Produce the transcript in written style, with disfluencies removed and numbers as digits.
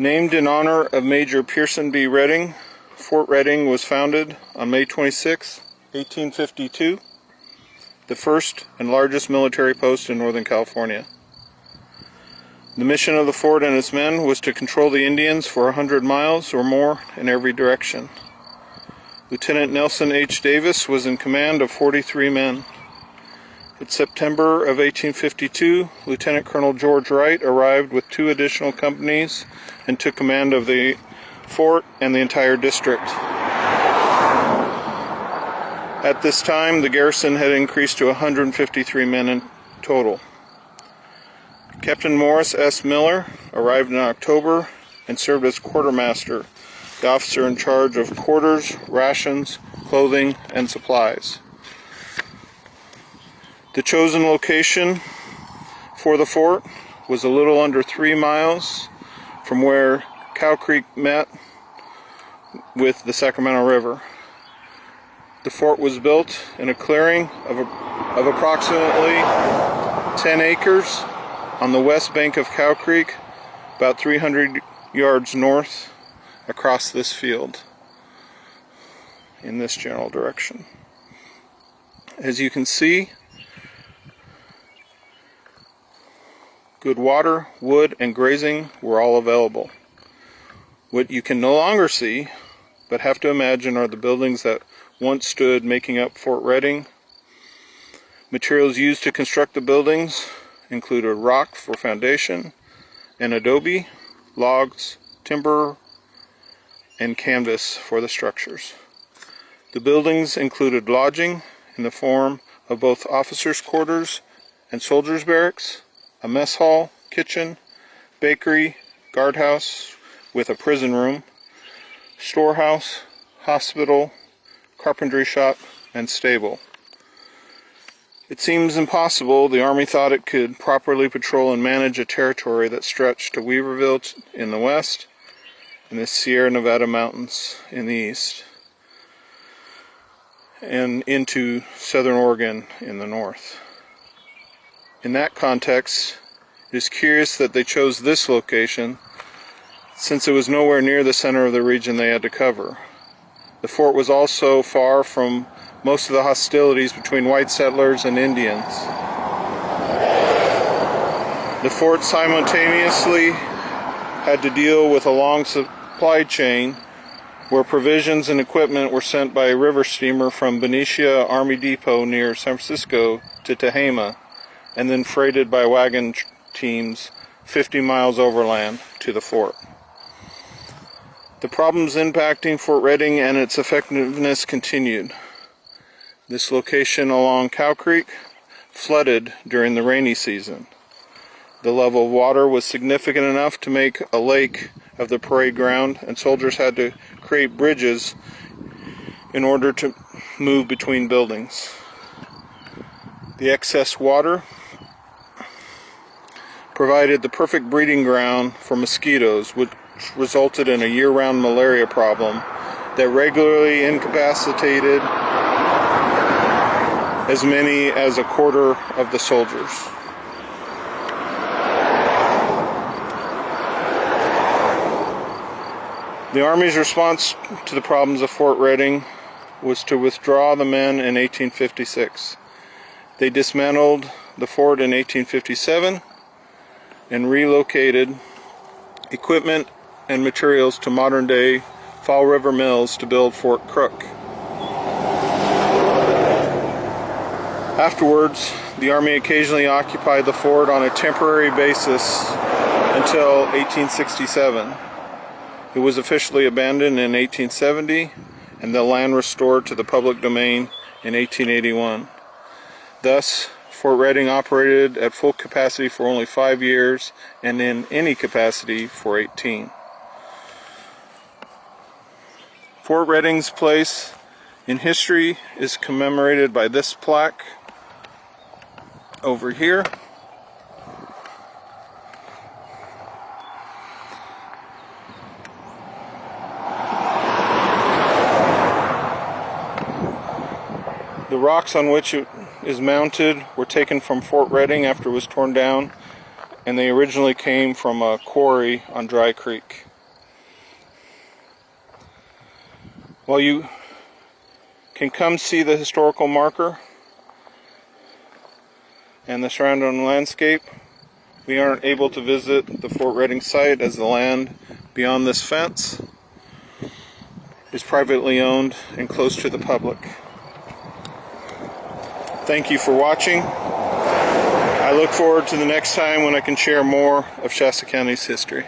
Named in honor of Major Pearson B. Redding, Fort Redding was founded on May 26, 1852, the first and largest military post in Northern California. The mission of the fort and its men was to control the Indians for 100 miles or more in every direction. Lieutenant Nelson H. Davis was in command of 43 men. In September of 1852, Lieutenant Colonel George Wright arrived with 2 additional companies and took command of the fort and the entire district. At this time, the garrison had increased to 153 men in total. Captain Morris S. Miller arrived in October and served as quartermaster, the officer in charge of quarters, rations, clothing, and supplies. The chosen location for the fort was a little under 3 miles from where Cow Creek met with the Sacramento River. The fort was built in a clearing of approximately 10 acres on the west bank of Cow Creek, about 300 yards north across this field in this general direction. As you can see, good water, wood, and grazing were all available. What you can no longer see, but have to imagine, are the buildings that once stood making up Fort Redding. Materials used to construct the buildings included rock for foundation, and adobe, logs, timber, and canvas for the structures. The buildings included lodging in the form of both officers' quarters and soldiers' barracks, a mess hall, kitchen, bakery, guardhouse with a prison room, storehouse, hospital, carpentry shop, and stable. It seems impossible the Army thought it could properly patrol and manage a territory that stretched to Weaverville in the west and the Sierra Nevada mountains in the east, and into southern Oregon in the north. In that context, it is curious that they chose this location, since it was nowhere near the center of the region they had to cover. The fort was also far from most of the hostilities between white settlers and Indians. The fort simultaneously had to deal with a long supply chain where provisions and equipment were sent by a river steamer from Benicia Army Depot near San Francisco to Tehama, and then freighted by wagon teams 50 miles overland to the fort. The problems impacting Fort Redding and its effectiveness continued. This location along Cow Creek flooded during the rainy season. The level of water was significant enough to make a lake of the parade ground, and soldiers had to create bridges in order to move between buildings. The excess water provided the perfect breeding ground for mosquitoes, which resulted in a year-round malaria problem that regularly incapacitated as many as a quarter of the soldiers. The Army's response to the problems of Fort Redding was to withdraw the men in 1856. They dismantled the fort in 1857 and relocated equipment and materials to modern-day Fall River Mills to build Fort Crook. Afterwards, the Army occasionally occupied the fort on a temporary basis until 1867. It was officially abandoned in 1870 and the land restored to the public domain in 1881. Thus, Fort Redding operated at full capacity for only 5 years and in any capacity for 18. Fort Redding's place in history is commemorated by this plaque over here. The rocks on which it is mounted were taken from Fort Redding after it was torn down, and they originally came from a quarry on Dry Creek. While you can come see the historical marker and the surrounding landscape, we aren't able to visit the Fort Reading site as the land beyond this fence is privately owned and closed to the public. Thank you for watching. I look forward to the next time when I can share more of Shasta County's history.